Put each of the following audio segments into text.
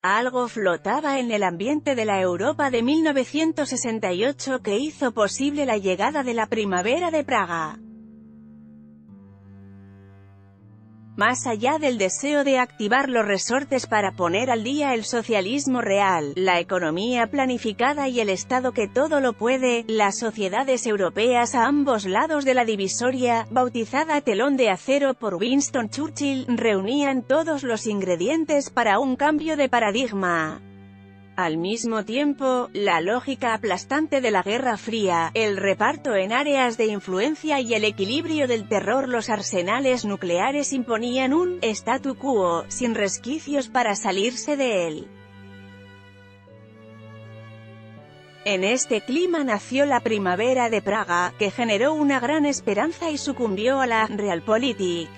Algo flotaba en el ambiente de la Europa de 1968 que hizo posible la llegada de la Primavera de Praga. Más allá del deseo de activar los resortes para poner al día el socialismo real, la economía planificada y el Estado que todo lo puede, las sociedades europeas a ambos lados de la divisoria, bautizada Telón de Acero por Winston Churchill, reunían todos los ingredientes para un cambio de paradigma. Al mismo tiempo, la lógica aplastante de la Guerra Fría, el reparto en áreas de influencia y el equilibrio del terror, los arsenales nucleares imponían un statu quo, sin resquicios para salirse de él. En este clima nació la Primavera de Praga, que generó una gran esperanza y sucumbió a la Realpolitik.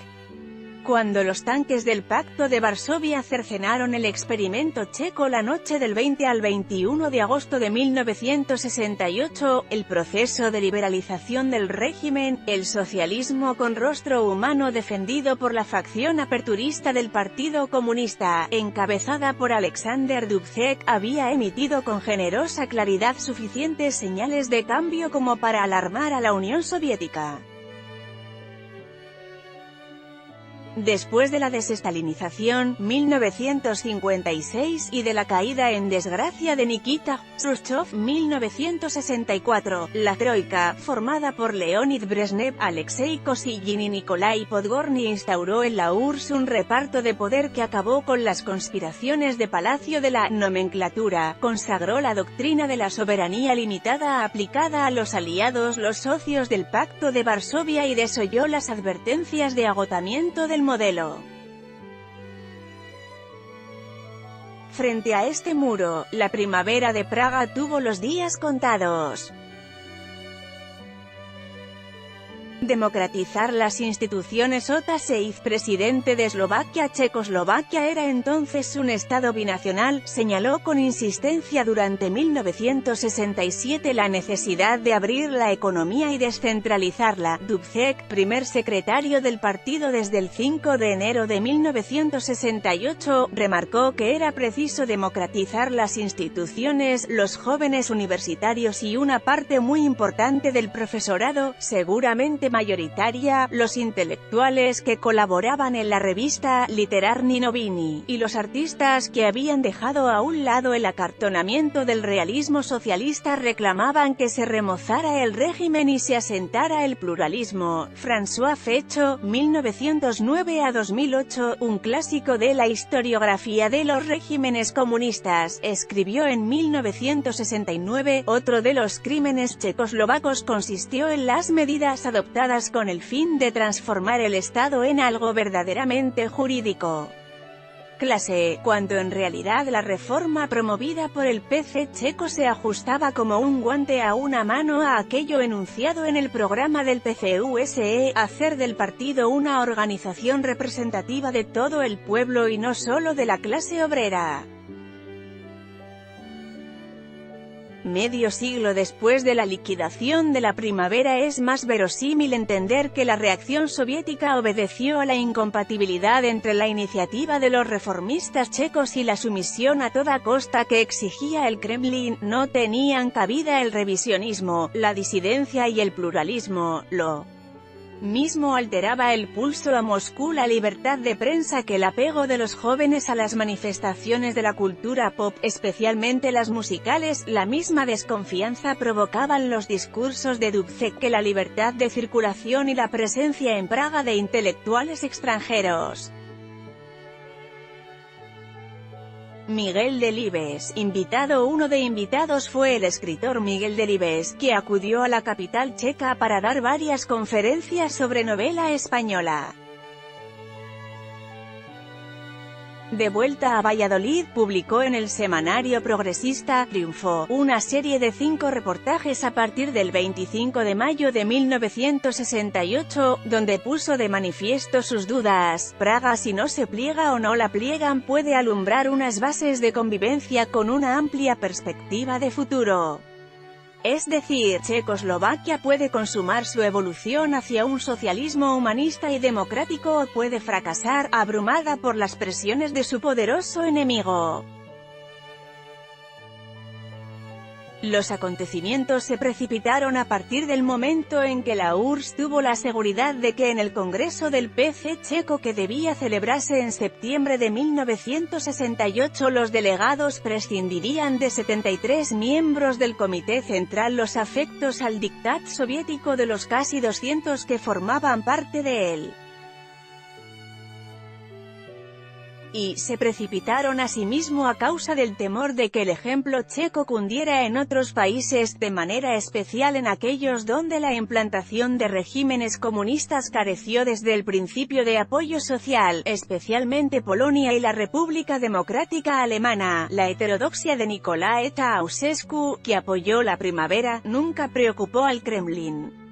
Cuando los tanques del Pacto de Varsovia cercenaron el experimento checo la noche del 20 al 21 de agosto de 1968, el proceso de liberalización del régimen, el socialismo con rostro humano defendido por la facción aperturista del Partido Comunista, encabezada por Alexander Dubček, había emitido con generosa claridad suficientes señales de cambio como para alarmar a la Unión Soviética. Después de la desestalinización, 1956, y de la caída en desgracia de Nikita Khrushchev, 1964, la Troika, formada por Leonid Brezhnev, Alexei Kosygin y Nikolai Podgorny, instauró en la URSS un reparto de poder que acabó con las conspiraciones de palacio de la nomenclatura, consagró la doctrina de la soberanía limitada aplicada a los aliados, los socios del Pacto de Varsovia, y desoyó las advertencias de agotamiento del modelo. Frente a este muro, la Primavera de Praga tuvo los días contados. Democratizar las instituciones. Ota Seiz, presidente de Eslovaquia. Checoslovaquia era entonces un estado binacional, señaló con insistencia durante 1967 la necesidad de abrir la economía y descentralizarla. Dubček, primer secretario del partido desde el 5 de enero de 1968, remarcó que era preciso democratizar las instituciones, los jóvenes universitarios y una parte muy importante del profesorado, seguramente mayoritaria, los intelectuales que colaboraban en la revista Literarni Novini, y los artistas que habían dejado a un lado el acartonamiento del realismo socialista reclamaban que se remozara el régimen y se asentara el pluralismo. François Fecho, 1909 a 2008, un clásico de la historiografía de los regímenes comunistas, escribió en 1969, otro de los crímenes checoslovacos consistió en las medidas adoptadas con el fin de transformar el Estado en algo verdaderamente jurídico. Clase, cuando en realidad la reforma promovida por el PC checo se ajustaba como un guante a una mano a aquello enunciado en el programa del PCUSE, hacer del partido una organización representativa de todo el pueblo y no solo de la clase obrera. Medio siglo después de la liquidación de la primavera es más verosímil entender que la reacción soviética obedeció a la incompatibilidad entre la iniciativa de los reformistas checos y la sumisión a toda costa que exigía el Kremlin. No tenían cabida el revisionismo, la disidencia y el pluralismo, lo mismo alteraba el pulso a Moscú la libertad de prensa que el apego de los jóvenes a las manifestaciones de la cultura pop, especialmente las musicales. La misma desconfianza provocaban los discursos de Dubček que la libertad de circulación y la presencia en Praga de intelectuales extranjeros. Miguel Delibes, invitado. Uno de invitados fue el escritor Miguel Delibes, que acudió a la capital checa para dar varias conferencias sobre novela española. De vuelta a Valladolid, publicó en el semanario progresista Triunfo, una serie de 5 reportajes a partir del 25 de mayo de 1968, donde puso de manifiesto sus dudas. Praga, si no se pliega o no la pliegan, puede alumbrar unas bases de convivencia con una amplia perspectiva de futuro. Es decir, Checoslovaquia puede consumar su evolución hacia un socialismo humanista y democrático o puede fracasar, abrumada por las presiones de su poderoso enemigo. Los acontecimientos se precipitaron a partir del momento en que la URSS tuvo la seguridad de que en el Congreso del PC checo que debía celebrarse en septiembre de 1968 los delegados prescindirían de 73 miembros del Comité Central, los afectos al diktat soviético de los casi 200 que formaban parte de él. Y se precipitaron asimismo a causa del temor de que el ejemplo checo cundiera en otros países, de manera especial en aquellos donde la implantación de regímenes comunistas careció desde el principio de apoyo social, especialmente Polonia y la República Democrática Alemana. La heterodoxia de Nicolae Ceausescu, que apoyó la primavera, nunca preocupó al Kremlin.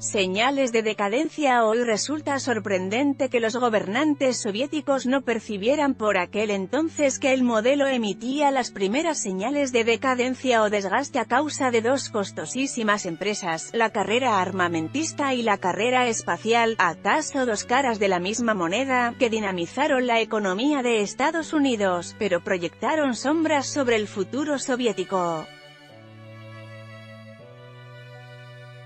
Señales de decadencia. Hoy resulta sorprendente que los gobernantes soviéticos no percibieran por aquel entonces que el modelo emitía las primeras señales de decadencia o desgaste a causa de dos costosísimas empresas, la carrera armamentista y la carrera espacial, acaso dos caras de la misma moneda, que dinamizaron la economía de Estados Unidos, pero proyectaron sombras sobre el futuro soviético.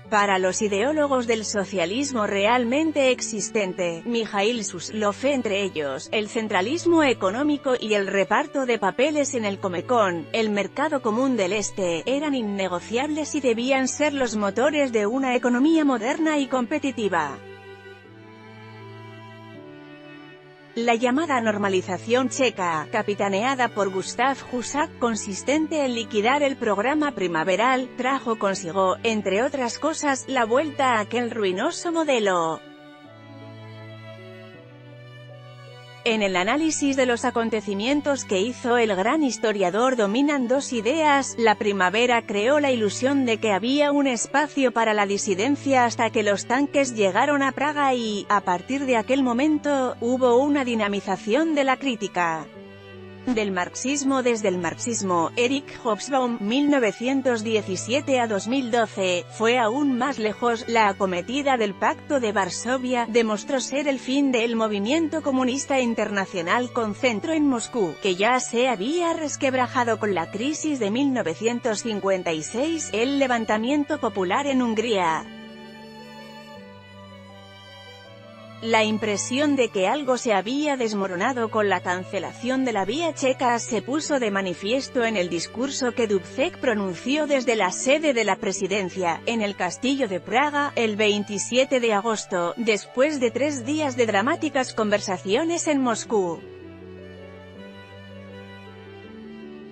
Para los ideólogos del socialismo realmente existente, Mijaíl Suslov entre ellos, el centralismo económico y el reparto de papeles en el Comecon, el mercado común del Este, eran innegociables y debían ser los motores de una economía moderna y competitiva. La llamada normalización checa, capitaneada por Gustav Husak, consistente en liquidar el programa primaveral, trajo consigo, entre otras cosas, la vuelta a aquel ruinoso modelo. En el análisis de los acontecimientos que hizo el gran historiador dominan dos ideas. La primavera creó la ilusión de que había un espacio para la disidencia hasta que los tanques llegaron a Praga y, a partir de aquel momento, hubo una dinamización de la crítica del marxismo. Desde el marxismo, Eric Hobsbawm, 1917 a 2012, fue aún más lejos. La acometida del Pacto de Varsovia demostró ser el fin del movimiento comunista internacional con centro en Moscú, que ya se había resquebrajado con la crisis de 1956, el levantamiento popular en Hungría. La impresión de que algo se había desmoronado con la cancelación de la vía checa se puso de manifiesto en el discurso que Dubček pronunció desde la sede de la presidencia, en el Castillo de Praga, el 27 de agosto, después de 3 días de dramáticas conversaciones en Moscú.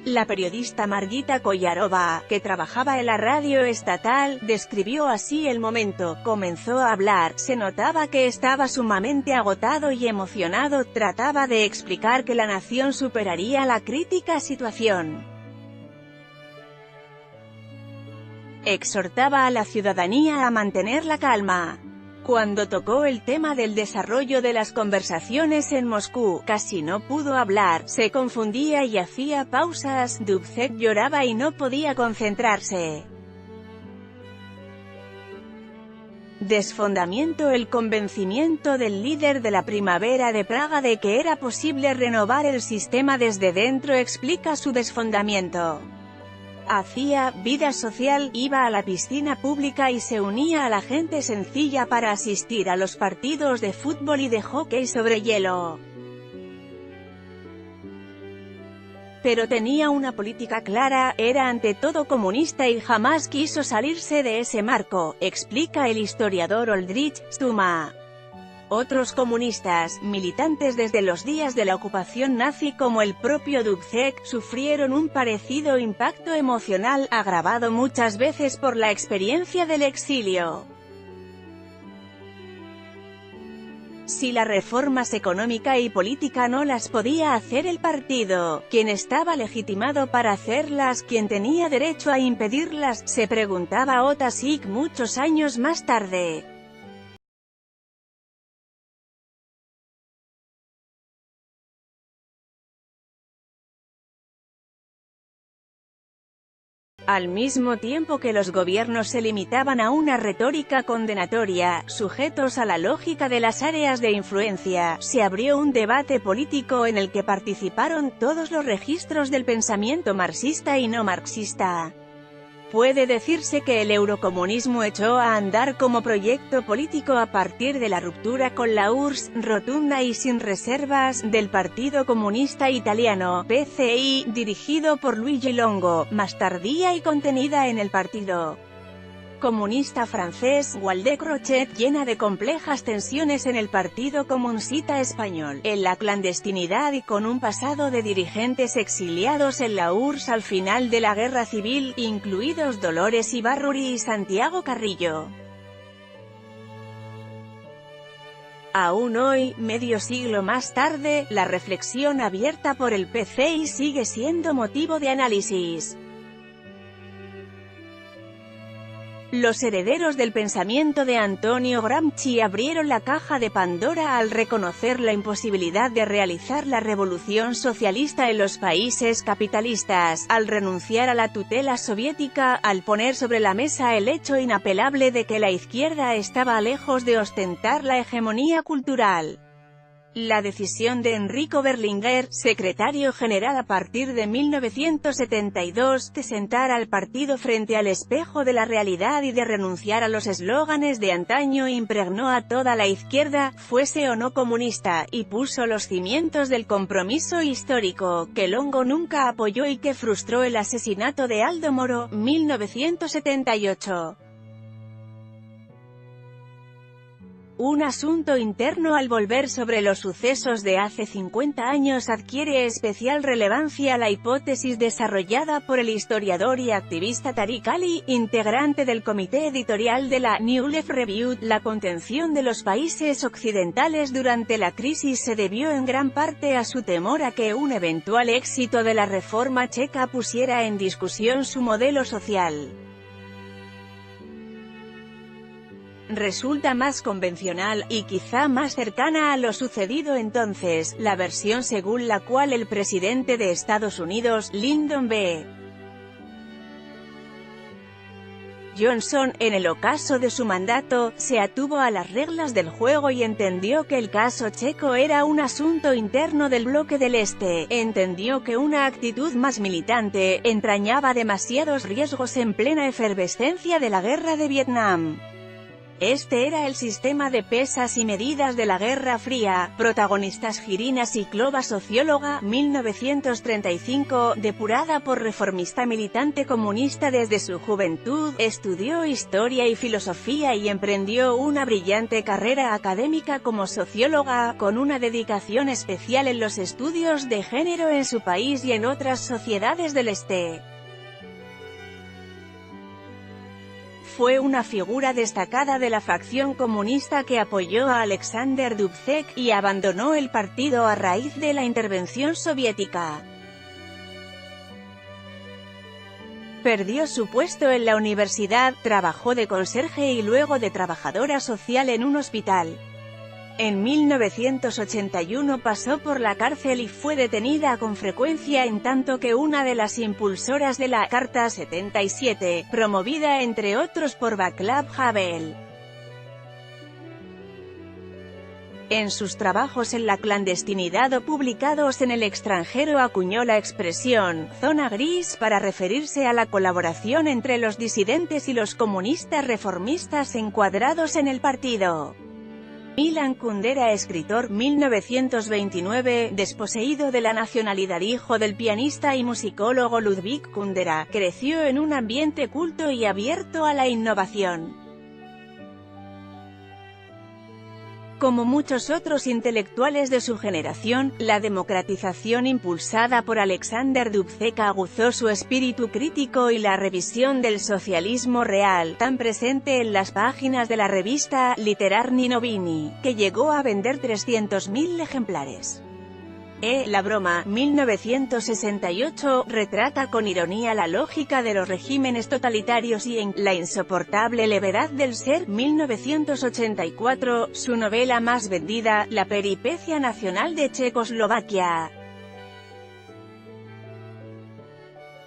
La periodista Margita Koyarova, que trabajaba en la radio estatal, describió así el momento. Comenzó a hablar, se notaba que estaba sumamente agotado y emocionado, trataba de explicar que la nación superaría la crítica situación. Exhortaba a la ciudadanía a mantener la calma. Cuando tocó el tema del desarrollo de las conversaciones en Moscú, casi no pudo hablar, se confundía y hacía pausas. Dubček lloraba y no podía concentrarse. Desfondamiento. El convencimiento del líder de la primavera de Praga de que era posible renovar el sistema desde dentro explica su desfondamiento. Hacía vida social, iba a la piscina pública y se unía a la gente sencilla para asistir a los partidos de fútbol y de hockey sobre hielo. Pero tenía una política clara, era ante todo comunista y jamás quiso salirse de ese marco, explica el historiador Oldrich Stuma. Otros comunistas, militantes desde los días de la ocupación nazi como el propio Dubček, sufrieron un parecido impacto emocional, agravado muchas veces por la experiencia del exilio. Si las reformas económica y política no las podía hacer el partido, ¿quién estaba legitimado para hacerlas? ¿Quién tenía derecho a impedirlas?, se preguntaba Ota Sik muchos años más tarde. Al mismo tiempo que los gobiernos se limitaban a una retórica condenatoria, sujetos a la lógica de las áreas de influencia, se abrió un debate político en el que participaron todos los registros del pensamiento marxista y no marxista. Puede decirse que el eurocomunismo echó a andar como proyecto político a partir de la ruptura con la URSS, rotunda y sin reservas, del Partido Comunista Italiano, PCI, dirigido por Luigi Longo, más tardía y contenida en el Partido Comunista francés, Waldeck Rochet, llena de complejas tensiones en el Partido Comunista español, en la clandestinidad y con un pasado de dirigentes exiliados en la URSS al final de la Guerra Civil, incluidos Dolores Ibárruri y Santiago Carrillo. Aún hoy, medio siglo más tarde, la reflexión abierta por el PCI sigue siendo motivo de análisis. Los herederos del pensamiento de Antonio Gramsci abrieron la caja de Pandora al reconocer la imposibilidad de realizar la revolución socialista en los países capitalistas, al renunciar a la tutela soviética, al poner sobre la mesa el hecho inapelable de que la izquierda estaba lejos de ostentar la hegemonía cultural. La decisión de Enrico Berlinguer, secretario general a partir de 1972, de sentar al partido frente al espejo de la realidad y de renunciar a los eslóganes de antaño impregnó a toda la izquierda, fuese o no comunista, y puso los cimientos del compromiso histórico, que Longo nunca apoyó y que frustró el asesinato de Aldo Moro, 1978. Un asunto interno al volver sobre los sucesos de hace 50 años adquiere especial relevancia la hipótesis desarrollada por el historiador y activista Tariq Ali, integrante del comité editorial de la New Left Review. La contención de los países occidentales durante la crisis se debió en gran parte a su temor a que un eventual éxito de la reforma checa pusiera en discusión su modelo social. Resulta más convencional, y quizá más cercana a lo sucedido entonces, la versión según la cual el presidente de Estados Unidos, Lyndon B. Johnson, en el ocaso de su mandato, se atuvo a las reglas del juego y entendió que el caso checo era un asunto interno del bloque del Este, entendió que una actitud más militante entrañaba demasiados riesgos en plena efervescencia de la guerra de Vietnam. Este era el sistema de pesas y medidas de la Guerra Fría. Protagonistas Jirina Siklova, socióloga, 1935, depurada por reformista militante comunista desde su juventud, estudió historia y filosofía y emprendió una brillante carrera académica como socióloga, con una dedicación especial en los estudios de género en su país y en otras sociedades del Este. Fue una figura destacada de la facción comunista que apoyó a Alexander Dubček, y abandonó el partido a raíz de la intervención soviética. Perdió su puesto en la universidad, trabajó de conserje y luego de trabajadora social en un hospital. En 1981 pasó por la cárcel y fue detenida con frecuencia en tanto que una de las impulsoras de la Carta 77, promovida entre otros por Václav Havel. En sus trabajos en la clandestinidad o publicados en el extranjero acuñó la expresión «zona gris» para referirse a la colaboración entre los disidentes y los comunistas reformistas encuadrados en el partido. Milan Kundera, escritor, 1929, desposeído de la nacionalidad, hijo del pianista y musicólogo Ludwig Kundera, creció en un ambiente culto y abierto a la innovación. Como muchos otros intelectuales de su generación, la democratización impulsada por Alexander Dubček aguzó su espíritu crítico y la revisión del socialismo real, tan presente en las páginas de la revista Literarny Noviny, que llegó a vender 300.000 ejemplares. La broma, 1968, retrata con ironía la lógica de los regímenes totalitarios y en La insoportable levedad del ser, 1984, su novela más vendida, La peripecia nacional de Checoslovaquia.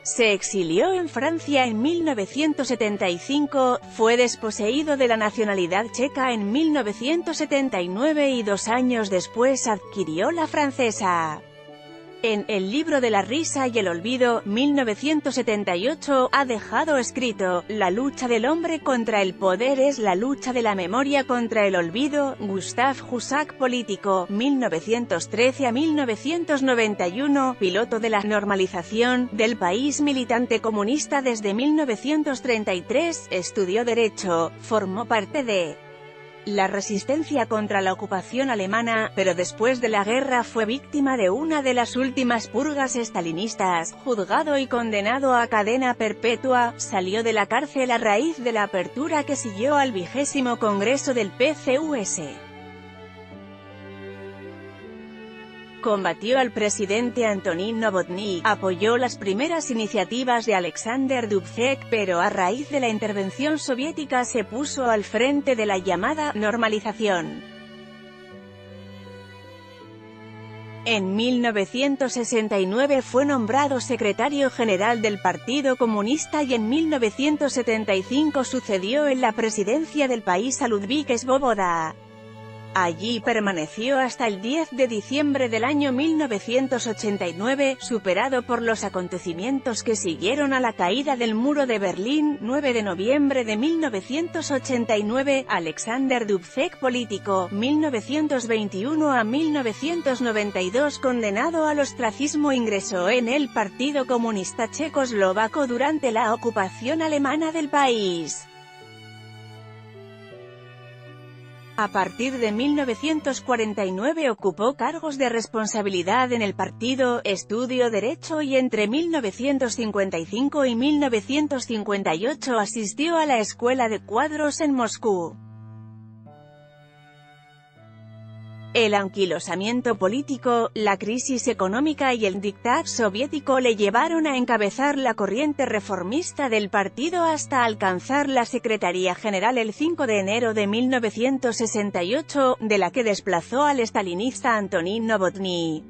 Se exilió en Francia en 1975, fue desposeído de la nacionalidad checa en 1979 y 2 años después adquirió la francesa. En El libro de la risa y el olvido, 1978, ha dejado escrito: «La lucha del hombre contra el poder es la lucha de la memoria contra el olvido». Gustave Jussac, político, 1913 a 1991, piloto de la normalización del país, militante comunista desde 1933, estudió Derecho, formó parte de la resistencia contra la ocupación alemana, pero después de la guerra fue víctima de una de las últimas purgas estalinistas, juzgado y condenado a cadena perpetua. Salió de la cárcel a raíz de la apertura que siguió al 20º Congreso del PCUS. Combatió al presidente Antonín Novotny, apoyó las primeras iniciativas de Alexander Dubček, pero a raíz de la intervención soviética se puso al frente de la llamada normalización. En 1969 fue nombrado secretario general del Partido Comunista y en 1975 sucedió en la presidencia del país a Ludvík Svoboda. Allí permaneció hasta el 10 de diciembre del año 1989, superado por los acontecimientos que siguieron a la caída del muro de Berlín. 9 de noviembre de 1989, Alexander Dubček, político, 1921 a 1992, condenado al ostracismo, ingresó en el Partido Comunista Checoslovaco durante la ocupación alemana del país. A partir de 1949 ocupó cargos de responsabilidad en el partido, estudió Derecho y entre 1955 y 1958 asistió a la Escuela de Cuadros en Moscú. El anquilosamiento político, la crisis económica y el diktat soviético le llevaron a encabezar la corriente reformista del partido hasta alcanzar la Secretaría General el 5 de enero de 1968, de la que desplazó al estalinista Antonín Novotny.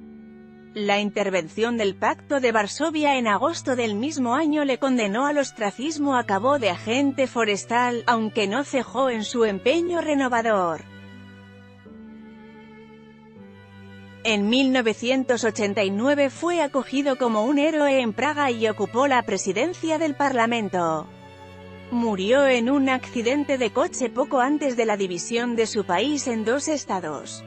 La intervención del Pacto de Varsovia en agosto del mismo año le condenó al ostracismo. Acabó de agente forestal, aunque no cejó en su empeño renovador. En 1989 fue acogido como un héroe en Praga y ocupó la presidencia del Parlamento. Murió en un accidente de coche poco antes de la división de su país en 2 estados.